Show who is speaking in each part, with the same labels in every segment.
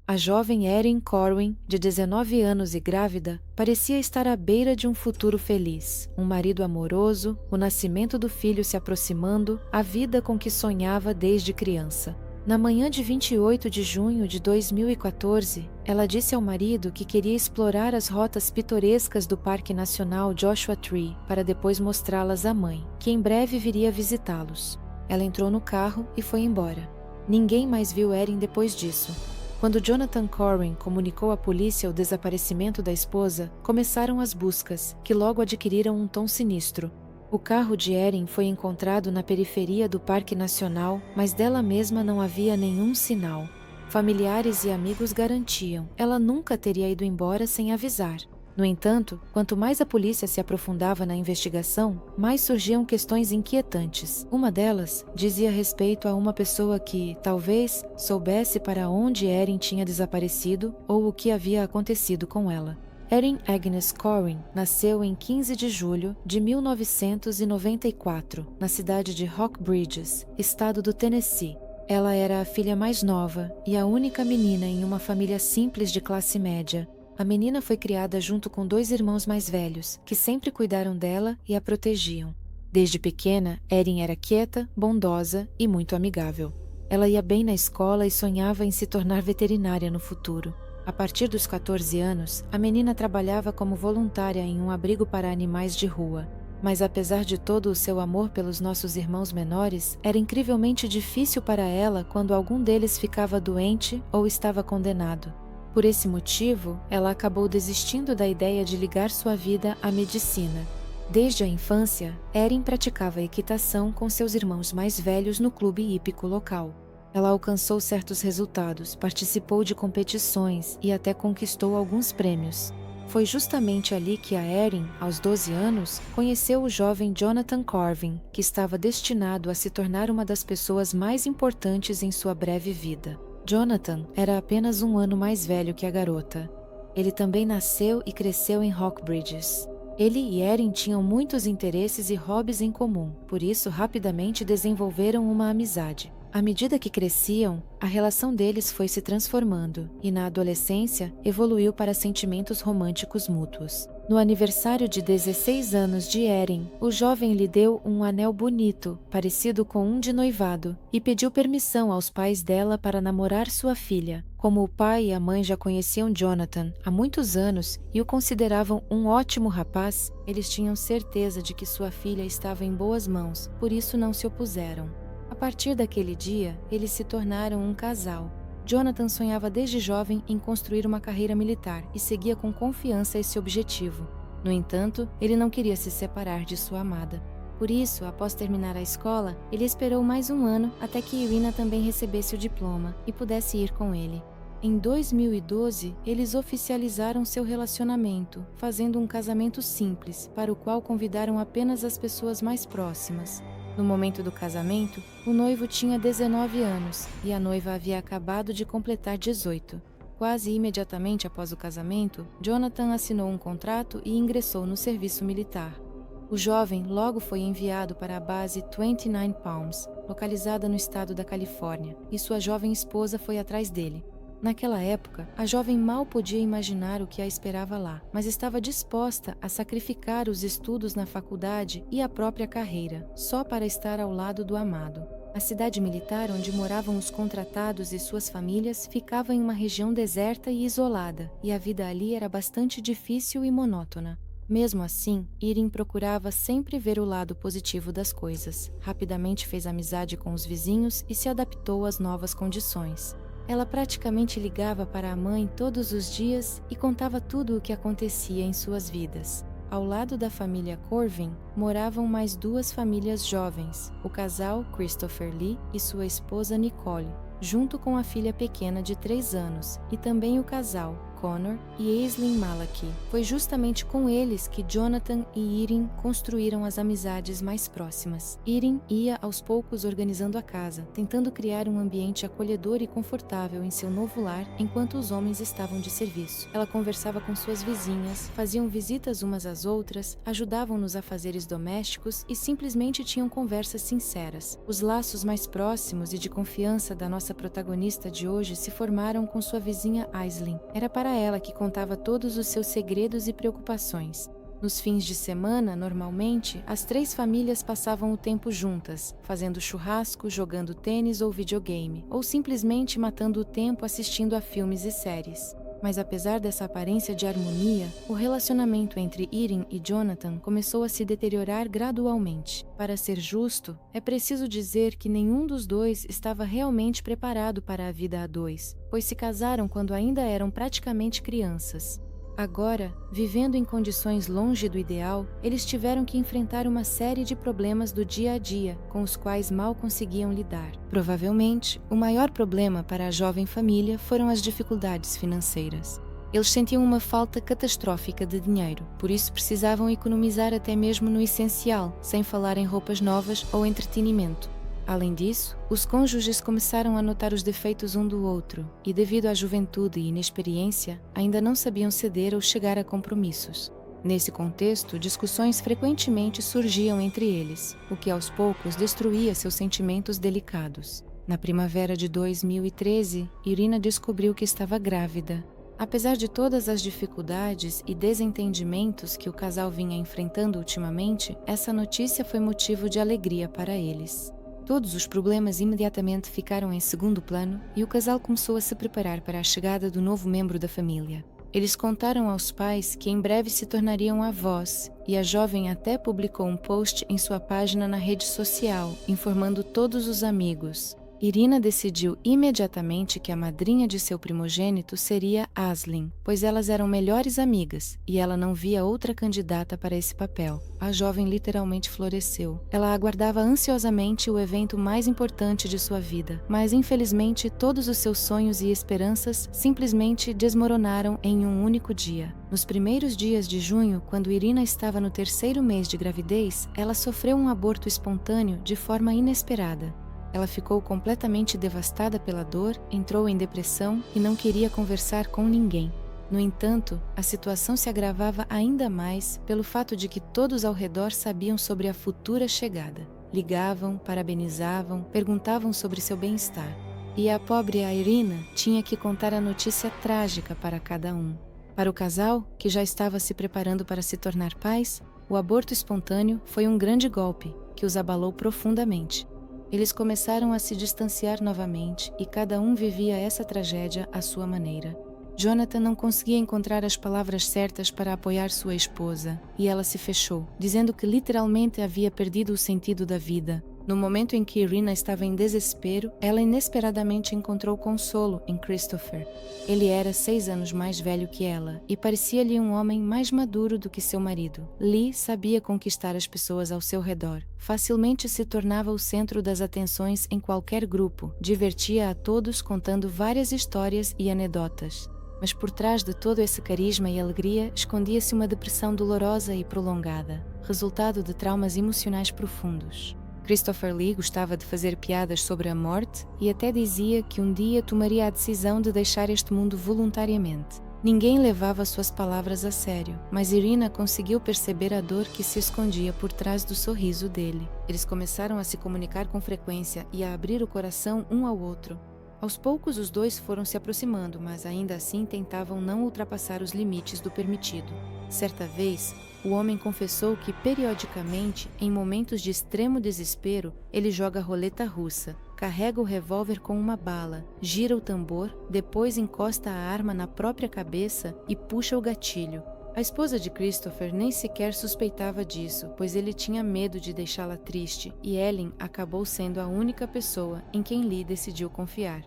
Speaker 1: A jovem Erin Corwin, de 19 anos e grávida, parecia estar à beira de um futuro feliz. Um marido amoroso, o nascimento do filho se aproximando, a vida com que sonhava desde criança. Na manhã de 28 de junho de 2014, ela disse ao marido que queria explorar as rotas pitorescas do Parque Nacional Joshua Tree para depois mostrá-las à mãe, que em breve viria visitá-los. Ela entrou no carro e foi embora. Ninguém mais viu Erin depois disso. Quando Jonathan Corwin comunicou à polícia o desaparecimento da esposa, começaram as buscas, que logo adquiriram um tom sinistro. O carro de Erin foi encontrado na periferia do Parque Nacional, mas dela mesma não havia nenhum sinal. Familiares e amigos garantiam, ela nunca teria ido embora sem avisar. No entanto, quanto mais a polícia se aprofundava na investigação, mais surgiam questões inquietantes. Uma delas dizia respeito a uma pessoa que, talvez, soubesse para onde Erin tinha desaparecido ou o que havia acontecido com ela. Erin Agnes Corwin nasceu em 15 de julho de 1994, na cidade de Rock Bridges, estado do Tennessee. Ela era a filha mais nova e a única menina em uma família simples de classe média. A menina foi criada junto com 2 irmãos mais velhos, que sempre cuidaram dela e a protegiam. Desde pequena, Erin era quieta, bondosa e muito amigável. Ela ia bem na escola e sonhava em se tornar veterinária no futuro. A partir dos 14 anos, a menina trabalhava como voluntária em um abrigo para animais de rua. Mas apesar de todo o seu amor pelos nossos irmãos menores, era incrivelmente difícil para ela quando algum deles ficava doente ou estava condenado. Por esse motivo, ela acabou desistindo da ideia de ligar sua vida à medicina. Desde a infância, Erin praticava equitação com seus irmãos mais velhos no clube hípico local. Ela alcançou certos resultados, participou de competições e até conquistou alguns prêmios. Foi justamente ali que a Erin, aos 12 anos, conheceu o jovem Jonathan Corwin, que estava destinado a se tornar uma das pessoas mais importantes em sua breve vida. Jonathan era apenas um ano mais velho que a garota. Ele também nasceu e cresceu em Rock Bridges. Ele e Erin tinham muitos interesses e hobbies em comum, por isso rapidamente desenvolveram uma amizade. À medida que cresciam, a relação deles foi se transformando e, na adolescência, evoluiu para sentimentos românticos mútuos. No aniversário de 16 anos de Erin, o jovem lhe deu um anel bonito, parecido com um de noivado, e pediu permissão aos pais dela para namorar sua filha. Como o pai e a mãe já conheciam Jonathan há muitos anos e o consideravam um ótimo rapaz, eles tinham certeza de que sua filha estava em boas mãos, por isso não se opuseram. A partir daquele dia, eles se tornaram um casal. Jonathan sonhava desde jovem em construir uma carreira militar e seguia com confiança esse objetivo. No entanto, ele não queria se separar de sua amada. Por isso, após terminar a escola, ele esperou mais um ano até que Irina também recebesse o diploma e pudesse ir com ele. Em 2012, eles oficializaram seu relacionamento, fazendo um casamento simples, para o qual convidaram apenas as pessoas mais próximas. No momento do casamento, o noivo tinha 19 anos e a noiva havia acabado de completar 18. Quase imediatamente após o casamento, Jonathan assinou um contrato e ingressou no serviço militar. O jovem logo foi enviado para a base 29 Palms, localizada no estado da Califórnia, e sua jovem esposa foi atrás dele. Naquela época, a jovem mal podia imaginar o que a esperava lá, mas estava disposta a sacrificar os estudos na faculdade e a própria carreira, só para estar ao lado do amado. A cidade militar onde moravam os contratados e suas famílias ficava em uma região deserta e isolada, e a vida ali era bastante difícil e monótona. Mesmo assim, Erin procurava sempre ver o lado positivo das coisas. Rapidamente fez amizade com os vizinhos e se adaptou às novas condições. Ela praticamente ligava para a mãe todos os dias e contava tudo o que acontecia em suas vidas. Ao lado da família Corwin, moravam mais 2 famílias jovens, o casal Christopher Lee e sua esposa Nicole, junto com a filha pequena de 3 anos, e também o casal Connor e Aislinn Malaki. Foi justamente com eles que Jonathan e Irin construíram as amizades mais próximas. Irin ia aos poucos organizando a casa, tentando criar um ambiente acolhedor e confortável em seu novo lar enquanto os homens estavam de serviço. Ela conversava com suas vizinhas, faziam visitas umas às outras, ajudavam nos afazeres domésticos e simplesmente tinham conversas sinceras. Os laços mais próximos e de confiança da nossa protagonista de hoje se formaram com sua vizinha Aislinn. Era para ela que contava todos os seus segredos e preocupações. Nos fins de semana, normalmente, as 3 famílias passavam o tempo juntas, fazendo churrasco, jogando tênis ou videogame, ou simplesmente matando o tempo assistindo a filmes e séries. Mas apesar dessa aparência de harmonia, o relacionamento entre Irin e Jonathan começou a se deteriorar gradualmente. Para ser justo, é preciso dizer que nenhum dos dois estava realmente preparado para a vida a dois, pois se casaram quando ainda eram praticamente crianças. Agora, vivendo em condições longe do ideal, eles tiveram que enfrentar uma série de problemas do dia a dia, com os quais mal conseguiam lidar. Provavelmente, o maior problema para a jovem família foram as dificuldades financeiras. Eles sentiam uma falta catastrófica de dinheiro, por isso precisavam economizar até mesmo no essencial, sem falar em roupas novas ou entretenimento. Além disso, os cônjuges começaram a notar os defeitos um do outro e, devido à juventude e inexperiência, ainda não sabiam ceder ou chegar a compromissos. Nesse contexto, discussões frequentemente surgiam entre eles, o que aos poucos destruía seus sentimentos delicados. Na primavera de 2013, Irina descobriu que estava grávida. Apesar de todas as dificuldades e desentendimentos que o casal vinha enfrentando ultimamente, essa notícia foi motivo de alegria para eles. Todos os problemas imediatamente ficaram em segundo plano e o casal começou a se preparar para a chegada do novo membro da família. Eles contaram aos pais que em breve se tornariam avós e a jovem até publicou um post em sua página na rede social, informando todos os amigos. Irina decidiu imediatamente que a madrinha de seu primogênito seria Aislinn, pois elas eram melhores amigas e ela não via outra candidata para esse papel. A jovem literalmente floresceu. Ela aguardava ansiosamente o evento mais importante de sua vida, mas infelizmente todos os seus sonhos e esperanças simplesmente desmoronaram em um único dia. Nos primeiros dias de junho, quando Irina estava no 3º mês de gravidez, ela sofreu um aborto espontâneo de forma inesperada. Ela ficou completamente devastada pela dor, entrou em depressão e não queria conversar com ninguém. No entanto, a situação se agravava ainda mais pelo fato de que todos ao redor sabiam sobre a futura chegada. Ligavam, parabenizavam, perguntavam sobre seu bem-estar. E a pobre Irina tinha que contar a notícia trágica para cada um. Para o casal, que já estava se preparando para se tornar pais, o aborto espontâneo foi um grande golpe que os abalou profundamente. Eles começaram a se distanciar novamente e cada um vivia essa tragédia à sua maneira. Jonathan não conseguia encontrar as palavras certas para apoiar sua esposa e ela se fechou, dizendo que literalmente havia perdido o sentido da vida. No momento em que Irina estava em desespero, ela inesperadamente encontrou consolo em Christopher. Ele era 6 anos mais velho que ela e parecia-lhe um homem mais maduro do que seu marido. Lee sabia conquistar as pessoas ao seu redor. Facilmente se tornava o centro das atenções em qualquer grupo, divertia a todos contando várias histórias e anedotas. Mas por trás de todo esse carisma e alegria escondia-se uma depressão dolorosa e prolongada, resultado de traumas emocionais profundos. Christopher Lee gostava de fazer piadas sobre a morte e até dizia que um dia tomaria a decisão de deixar este mundo voluntariamente. Ninguém levava suas palavras a sério, mas Irina conseguiu perceber a dor que se escondia por trás do sorriso dele. Eles começaram a se comunicar com frequência e a abrir o coração um ao outro. Aos poucos os dois foram se aproximando, mas ainda assim tentavam não ultrapassar os limites do permitido. Certa vez, o homem confessou que periodicamente, em momentos de extremo desespero, ele joga roleta russa, carrega o revólver com uma bala, gira o tambor, depois encosta a arma na própria cabeça e puxa o gatilho. A esposa de Christopher nem sequer suspeitava disso, pois ele tinha medo de deixá-la triste, e Ellen acabou sendo a única pessoa em quem Lee decidiu confiar.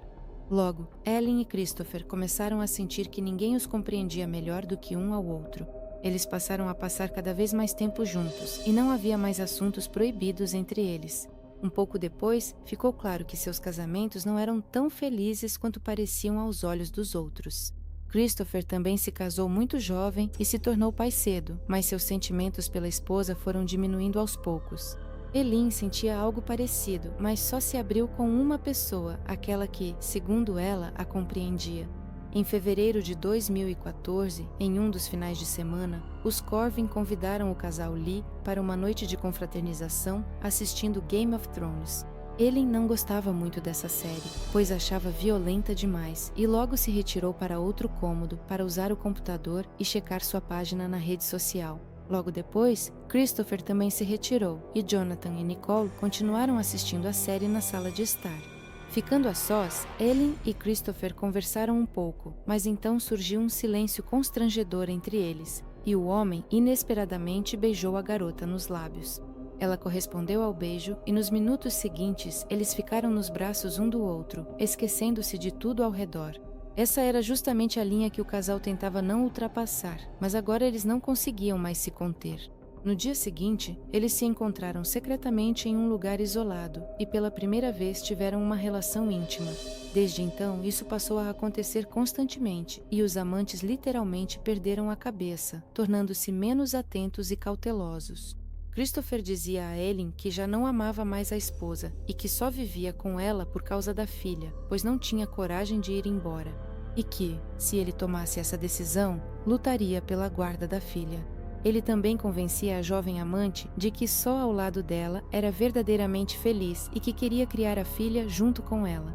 Speaker 1: Logo, Ellen e Christopher começaram a sentir que ninguém os compreendia melhor do que um ao outro. Eles passaram a passar cada vez mais tempo juntos, e não havia mais assuntos proibidos entre eles. Um pouco depois, ficou claro que seus casamentos não eram tão felizes quanto pareciam aos olhos dos outros. Christopher também se casou muito jovem e se tornou pai cedo, mas seus sentimentos pela esposa foram diminuindo aos poucos. Eileen sentia algo parecido, mas só se abriu com uma pessoa, aquela que, segundo ela, a compreendia. Em fevereiro de 2014, em um dos finais de semana, os Corvin convidaram o casal Lee para uma noite de confraternização assistindo Game of Thrones. Eileen não gostava muito dessa série, pois achava violenta demais e logo se retirou para outro cômodo para usar o computador e checar sua página na rede social. Logo depois, Christopher também se retirou e Jonathan e Nicole continuaram assistindo a série na sala de estar. Ficando a sós, Eileen e Christopher conversaram um pouco, mas então surgiu um silêncio constrangedor entre eles, e o homem inesperadamente beijou a garota nos lábios. Ela correspondeu ao beijo e nos minutos seguintes eles ficaram nos braços um do outro, esquecendo-se de tudo ao redor. Essa era justamente a linha que o casal tentava não ultrapassar, mas agora eles não conseguiam mais se conter. No dia seguinte, eles se encontraram secretamente em um lugar isolado e pela primeira vez tiveram uma relação íntima. Desde então, isso passou a acontecer constantemente e os amantes literalmente perderam a cabeça, tornando-se menos atentos e cautelosos. Christopher dizia a Eileen que já não amava mais a esposa e que só vivia com ela por causa da filha, pois não tinha coragem de ir embora. E que, se ele tomasse essa decisão, lutaria pela guarda da filha. Ele também convencia a jovem amante de que só ao lado dela era verdadeiramente feliz e que queria criar a filha junto com ela.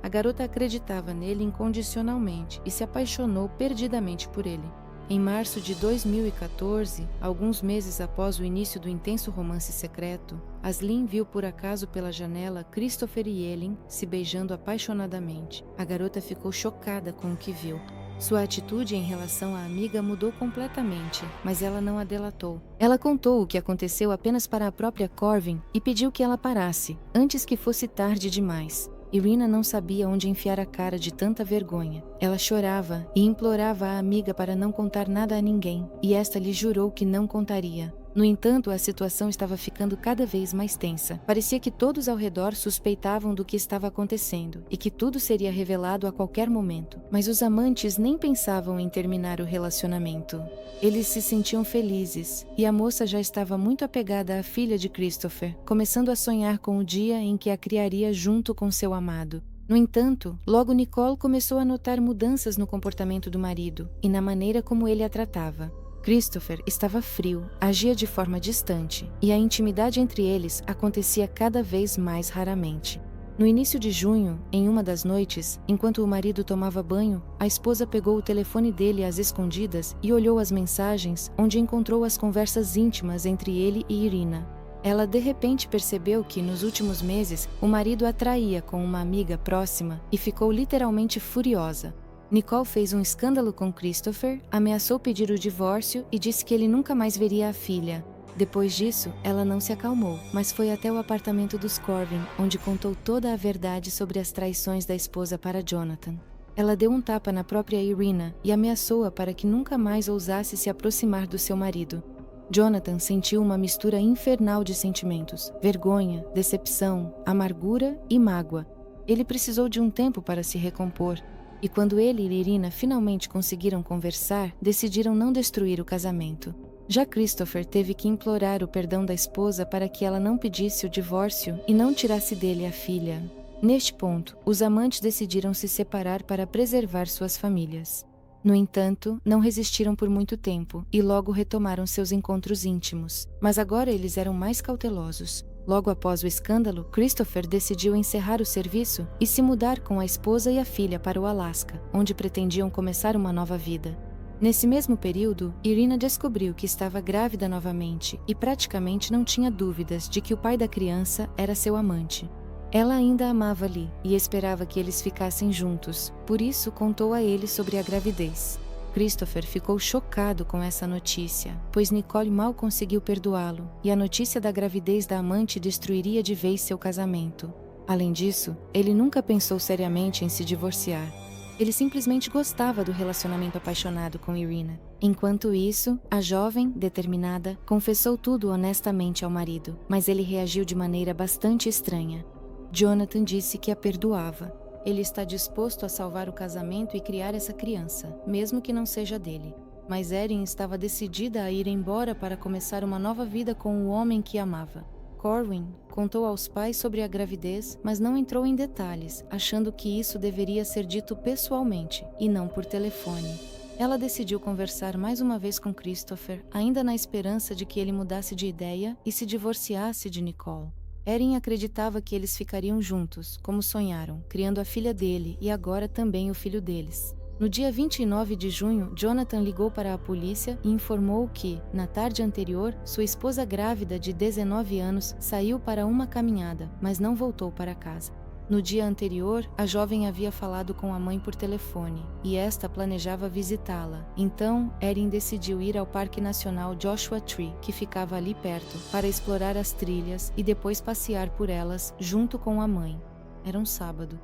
Speaker 1: A garota acreditava nele incondicionalmente e se apaixonou perdidamente por ele. Em março de 2014, alguns meses após o início do intenso romance secreto, Aslin viu por acaso pela janela Christopher e Eileen se beijando apaixonadamente. A garota ficou chocada com o que viu. Sua atitude em relação à amiga mudou completamente, mas ela não a delatou. Ela contou o que aconteceu apenas para a própria Corvin e pediu que ela parasse, antes que fosse tarde demais. Irina não sabia onde enfiar a cara de tanta vergonha. Ela chorava e implorava à amiga para não contar nada a ninguém, e esta lhe jurou que não contaria. No entanto, a situação estava ficando cada vez mais tensa. Parecia que todos ao redor suspeitavam do que estava acontecendo e que tudo seria revelado a qualquer momento. Mas os amantes nem pensavam em terminar o relacionamento. Eles se sentiam felizes e a moça já estava muito apegada à filha de Christopher, começando a sonhar com o dia em que a criaria junto com seu amado. No entanto, logo Nicole começou a notar mudanças no comportamento do marido e na maneira como ele a tratava. Christopher estava frio, agia de forma distante, e a intimidade entre eles acontecia cada vez mais raramente. No início de junho, em uma das noites, enquanto o marido tomava banho, a esposa pegou o telefone dele às escondidas e olhou as mensagens, onde encontrou as conversas íntimas entre ele e Irina. Ela de repente percebeu que, nos últimos meses, o marido a traía com uma amiga próxima e ficou literalmente furiosa. Nicole fez um escândalo com Christopher, ameaçou pedir o divórcio e disse que ele nunca mais veria a filha. Depois disso, ela não se acalmou, mas foi até o apartamento dos Corvin, onde contou toda a verdade sobre as traições da esposa para Jonathan. Ela deu um tapa na própria Irina e ameaçou-a para que nunca mais ousasse se aproximar do seu marido. Jonathan sentiu uma mistura infernal de sentimentos: vergonha, decepção, amargura e mágoa. Ele precisou de um tempo para se recompor. E quando ele e Irina finalmente conseguiram conversar, decidiram não destruir o casamento. Já Christopher teve que implorar o perdão da esposa para que ela não pedisse o divórcio e não tirasse dele a filha. Neste ponto, os amantes decidiram se separar para preservar suas famílias. No entanto, não resistiram por muito tempo e logo retomaram seus encontros íntimos. Mas agora eles eram mais cautelosos. Logo após o escândalo, Christopher decidiu encerrar o serviço e se mudar com a esposa e a filha para o Alasca, onde pretendiam começar uma nova vida. Nesse mesmo período, Irina descobriu que estava grávida novamente e praticamente não tinha dúvidas de que o pai da criança era seu amante. Ela ainda amava Lee e esperava que eles ficassem juntos, por isso contou a ele sobre a gravidez. Christopher ficou chocado com essa notícia, pois Nicole mal conseguiu perdoá-lo, e a notícia da gravidez da amante destruiria de vez seu casamento. Além disso, ele nunca pensou seriamente em se divorciar. Ele simplesmente gostava do relacionamento apaixonado com Irina. Enquanto isso, a jovem, determinada, confessou tudo honestamente ao marido, mas ele reagiu de maneira bastante estranha. Jonathan disse que a perdoava. Ele está disposto a salvar o casamento e criar essa criança, mesmo que não seja dele. Mas Erin estava decidida a ir embora para começar uma nova vida com o homem que amava. Corwin contou aos pais sobre a gravidez, mas não entrou em detalhes, achando que isso deveria ser dito pessoalmente, e não por telefone. Ela decidiu conversar mais uma vez com Christopher, ainda na esperança de que ele mudasse de ideia e se divorciasse de Nicole. Erin acreditava que eles ficariam juntos, como sonharam, criando a filha dele e agora também o filho deles. No dia 29 de junho, Jonathan ligou para a polícia e informou que, na tarde anterior, sua esposa grávida de 19 anos saiu para uma caminhada, mas não voltou para casa. No dia anterior, a jovem havia falado com a mãe por telefone, e esta planejava visitá-la. Então, Erin decidiu ir ao Parque Nacional Joshua Tree, que ficava ali perto, para explorar as trilhas e depois passear por elas junto com a mãe. Era um sábado.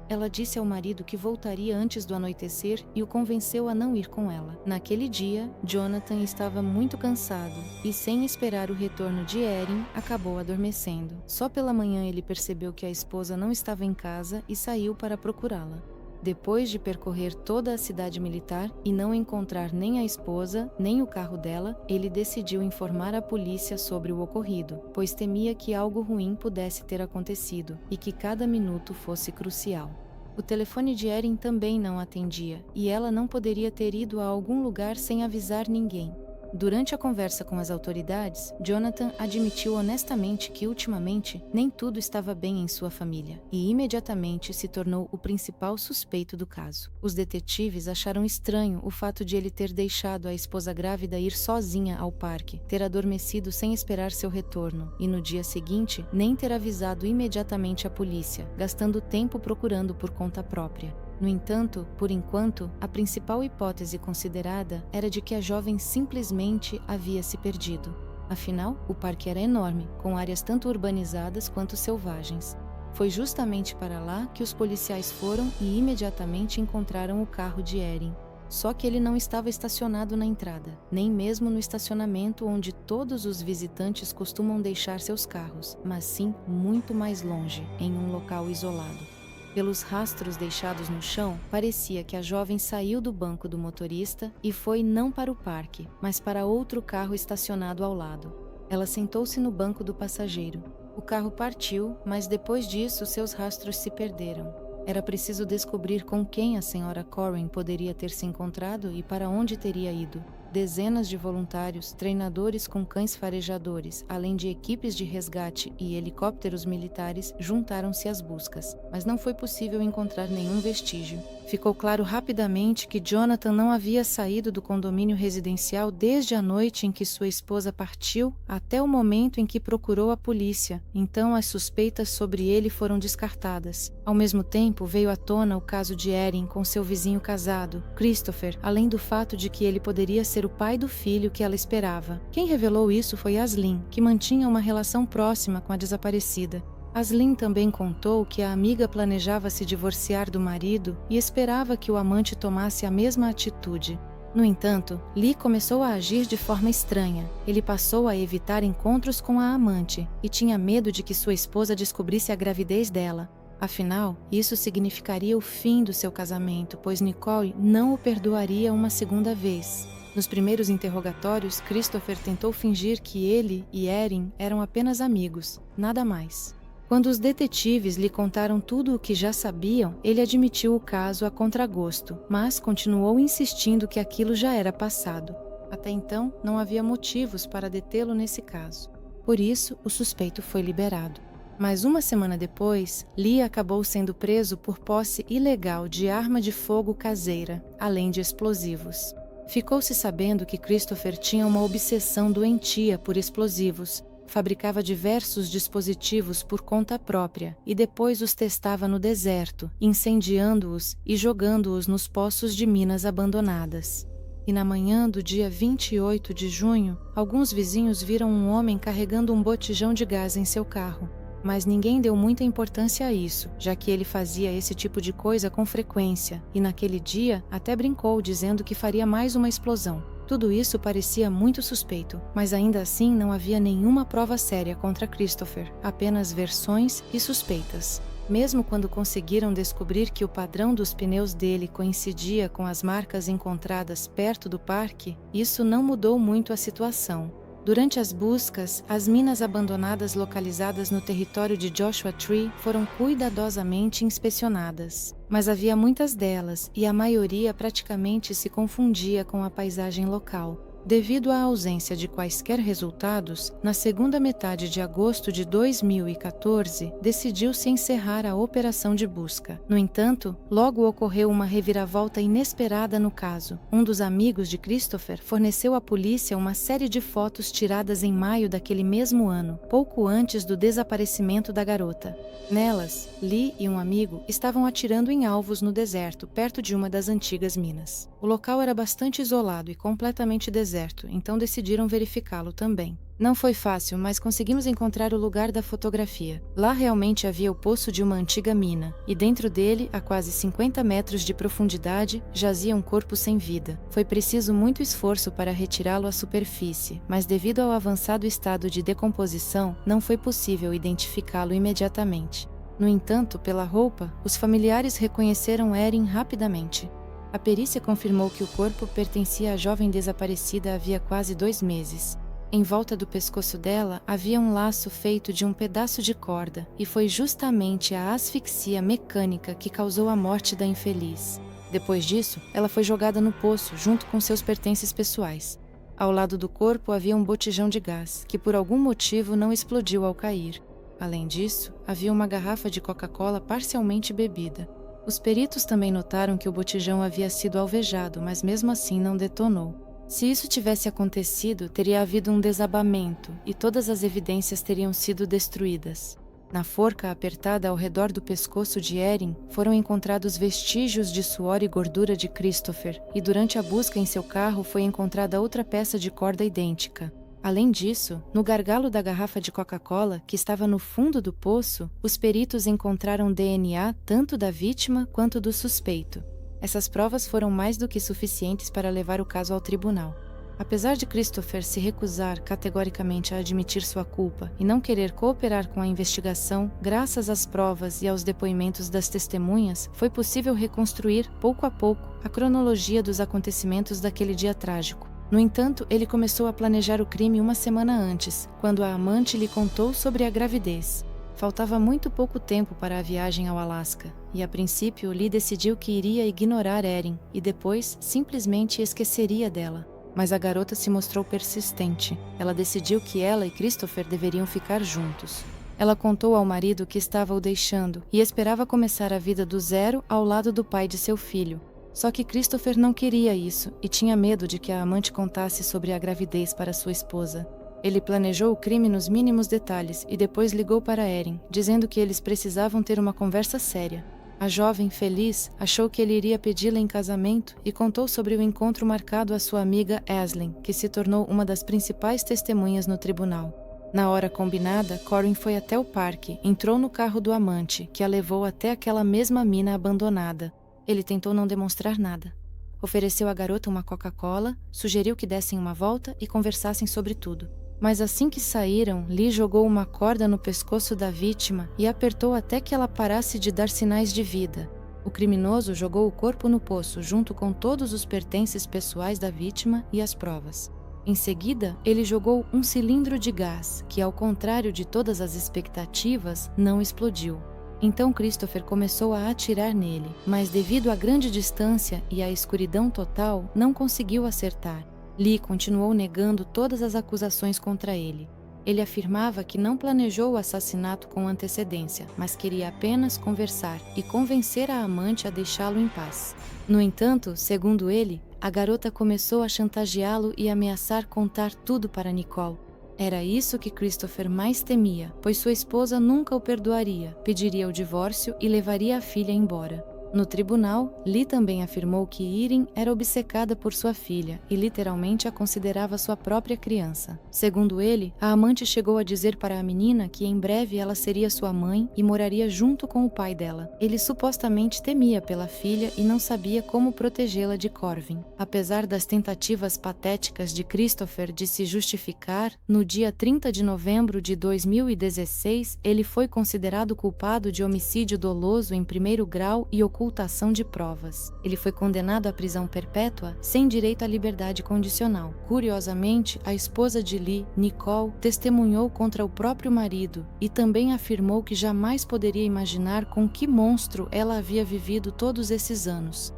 Speaker 1: Ela disse ao marido que voltaria antes do anoitecer e o convenceu a não ir com ela. Naquele dia, Jonathan estava muito cansado e, sem esperar o retorno de Erin, acabou adormecendo. Só pela manhã ele percebeu que a esposa não estava em casa e saiu para procurá-la. Depois de percorrer toda a cidade militar e não encontrar nem a esposa, nem o carro dela, ele decidiu informar a polícia sobre o ocorrido, pois temia que algo ruim pudesse ter acontecido e que cada minuto fosse crucial. O telefone de Erin também não atendia, e ela não poderia ter ido a algum lugar sem avisar ninguém. Durante a conversa com as autoridades, Jonathan admitiu honestamente que ultimamente nem tudo estava bem em sua família e imediatamente se tornou o principal suspeito do caso. Os detetives acharam estranho o fato de ele ter deixado a esposa grávida ir sozinha ao parque, ter adormecido sem esperar seu retorno e no dia seguinte nem ter avisado imediatamente a polícia, gastando tempo procurando por conta própria. No entanto, por enquanto, a principal hipótese considerada era de que a jovem simplesmente havia se perdido. Afinal, o parque era enorme, com áreas tanto urbanizadas quanto selvagens. Foi justamente para lá que os policiais foram e imediatamente encontraram o carro de Erin. Só que ele não estava estacionado na entrada, nem mesmo no estacionamento onde todos os visitantes costumam deixar seus carros, mas sim muito mais longe, em um local isolado. Pelos rastros deixados no chão, parecia que a jovem saiu do banco do motorista e foi não para o parque, mas para outro carro estacionado ao lado. Ela sentou-se no banco do passageiro. O carro partiu, mas depois disso seus rastros se perderam. Era preciso descobrir com quem a senhora Corwin poderia ter se encontrado e para onde teria ido. Dezenas de voluntários, treinadores com cães farejadores, além de equipes de resgate e helicópteros militares, juntaram-se às buscas, mas não foi possível encontrar nenhum vestígio. Ficou claro rapidamente que Jonathan não havia saído do condomínio residencial desde a noite em que sua esposa partiu até o momento em que procurou a polícia, então as suspeitas sobre ele foram descartadas. Ao mesmo tempo, veio à tona o caso de Erin com seu vizinho casado, Christopher, além do fato de que ele poderia ser o pai do filho que ela esperava. Quem revelou isso foi Aslyn, que mantinha uma relação próxima com a desaparecida. Aslyn também contou que a amiga planejava se divorciar do marido e esperava que o amante tomasse a mesma atitude. No entanto, Lee começou a agir de forma estranha. Ele passou a evitar encontros com a amante e tinha medo de que sua esposa descobrisse a gravidez dela. Afinal, isso significaria o fim do seu casamento, pois Nicole não o perdoaria uma segunda vez. Nos primeiros interrogatórios, Christopher tentou fingir que ele e Erin eram apenas amigos, nada mais. Quando os detetives lhe contaram tudo o que já sabiam, ele admitiu o caso a contragosto, mas continuou insistindo que aquilo já era passado. Até então, não havia motivos para detê-lo nesse caso. Por isso, o suspeito foi liberado. Mas uma semana depois, Lee acabou sendo preso por posse ilegal de arma de fogo caseira, além de explosivos. Ficou-se sabendo que Christopher tinha uma obsessão doentia por explosivos, fabricava diversos dispositivos por conta própria e depois os testava no deserto, incendiando-os e jogando-os nos poços de minas abandonadas. E na manhã do dia 28 de junho, alguns vizinhos viram um homem carregando um botijão de gás em seu carro. Mas ninguém deu muita importância a isso, já que ele fazia esse tipo de coisa com frequência, e naquele dia até brincou dizendo que faria mais uma explosão. Tudo isso parecia muito suspeito, mas ainda assim não havia nenhuma prova séria contra Christopher, apenas versões e suspeitas. Mesmo quando conseguiram descobrir que o padrão dos pneus dele coincidia com as marcas encontradas perto do parque, isso não mudou muito a situação. Durante as buscas, as minas abandonadas localizadas no território de Joshua Tree foram cuidadosamente inspecionadas. Mas havia muitas delas, e a maioria praticamente se confundia com a paisagem local. Devido à ausência de quaisquer resultados, na segunda metade de agosto de 2014, decidiu-se encerrar a operação de busca. No entanto, logo ocorreu uma reviravolta inesperada no caso. Um dos amigos de Christopher forneceu à polícia uma série de fotos tiradas em maio daquele mesmo ano, pouco antes do desaparecimento da garota. Nelas, Lee e um amigo estavam atirando em alvos no deserto, perto de uma das antigas minas. O local era bastante isolado e completamente deserto, então decidiram verificá-lo também. Não foi fácil, mas conseguimos encontrar o lugar da fotografia. Lá realmente havia o poço de uma antiga mina, e dentro dele, a quase 50 metros de profundidade, jazia um corpo sem vida. Foi preciso muito esforço para retirá-lo à superfície, mas devido ao avançado estado de decomposição, não foi possível identificá-lo imediatamente. No entanto, pela roupa, os familiares reconheceram Erin rapidamente. A perícia confirmou que o corpo pertencia à jovem desaparecida havia quase 2 meses. Em volta do pescoço dela havia um laço feito de um pedaço de corda, e foi justamente a asfixia mecânica que causou a morte da infeliz. Depois disso, ela foi jogada no poço junto com seus pertences pessoais. Ao lado do corpo havia um botijão de gás, que por algum motivo não explodiu ao cair. Além disso, havia uma garrafa de Coca-Cola parcialmente bebida. Os peritos também notaram que o botijão havia sido alvejado, mas mesmo assim não detonou. Se isso tivesse acontecido, teria havido um desabamento e todas as evidências teriam sido destruídas. Na forca apertada ao redor do pescoço de Erin, foram encontrados vestígios de suor e gordura de Christopher, e durante a busca em seu carro foi encontrada outra peça de corda idêntica. Além disso, no gargalo da garrafa de Coca-Cola, que estava no fundo do poço, os peritos encontraram DNA tanto da vítima quanto do suspeito. Essas provas foram mais do que suficientes para levar o caso ao tribunal. Apesar de Christopher se recusar categoricamente a admitir sua culpa e não querer cooperar com a investigação, graças às provas e aos depoimentos das testemunhas, foi possível reconstruir, pouco a pouco, a cronologia dos acontecimentos daquele dia trágico. No entanto, ele começou a planejar o crime uma semana antes, quando a amante lhe contou sobre a gravidez. Faltava muito pouco tempo para a viagem ao Alasca, e a princípio Lee decidiu que iria ignorar Erin e depois simplesmente esqueceria dela. Mas a garota se mostrou persistente. Ela decidiu que ela e Christopher deveriam ficar juntos. Ela contou ao marido que estava o deixando e esperava começar a vida do zero ao lado do pai de seu filho. Só que Christopher não queria isso e tinha medo de que a amante contasse sobre a gravidez para sua esposa. Ele planejou o crime nos mínimos detalhes e depois ligou para Erin, dizendo que eles precisavam ter uma conversa séria. A jovem, feliz, achou que ele iria pedi-la em casamento e contou sobre o encontro marcado à sua amiga Aislinn, que se tornou uma das principais testemunhas no tribunal. Na hora combinada, Corin foi até o parque, entrou no carro do amante, que a levou até aquela mesma mina abandonada. Ele tentou não demonstrar nada. Ofereceu à garota uma Coca-Cola, sugeriu que dessem uma volta e conversassem sobre tudo. Mas assim que saíram, Lee jogou uma corda no pescoço da vítima e apertou até que ela parasse de dar sinais de vida. O criminoso jogou o corpo no poço junto com todos os pertences pessoais da vítima e as provas. Em seguida, ele jogou um cilindro de gás, que, ao contrário de todas as expectativas, não explodiu. Então Christopher começou a atirar nele, mas devido à grande distância e à escuridão total, não conseguiu acertar. Lee continuou negando todas as acusações contra ele. Ele afirmava que não planejou o assassinato com antecedência, mas queria apenas conversar e convencer a amante a deixá-lo em paz. No entanto, segundo ele, a garota começou a chantageá-lo e ameaçar contar tudo para Nicole. Era isso que Christopher mais temia, pois sua esposa nunca o perdoaria, pediria o divórcio e levaria a filha embora. No tribunal, Lee também afirmou que Erin era obcecada por sua filha e literalmente a considerava sua própria criança. Segundo ele, a amante chegou a dizer para a menina que em breve ela seria sua mãe e moraria junto com o pai dela. Ele supostamente temia pela filha e não sabia como protegê-la de Corvin. Apesar das tentativas patéticas de Christopher de se justificar, no dia 30 de novembro de 2016, ele foi considerado culpado de homicídio doloso em primeiro grau e ocultação de provas. Ele foi condenado à prisão perpétua sem direito à liberdade condicional. Curiosamente, a esposa de Lee, Nicole, testemunhou contra o próprio marido e também afirmou que jamais poderia imaginar com que monstro ela havia vivido todos esses anos.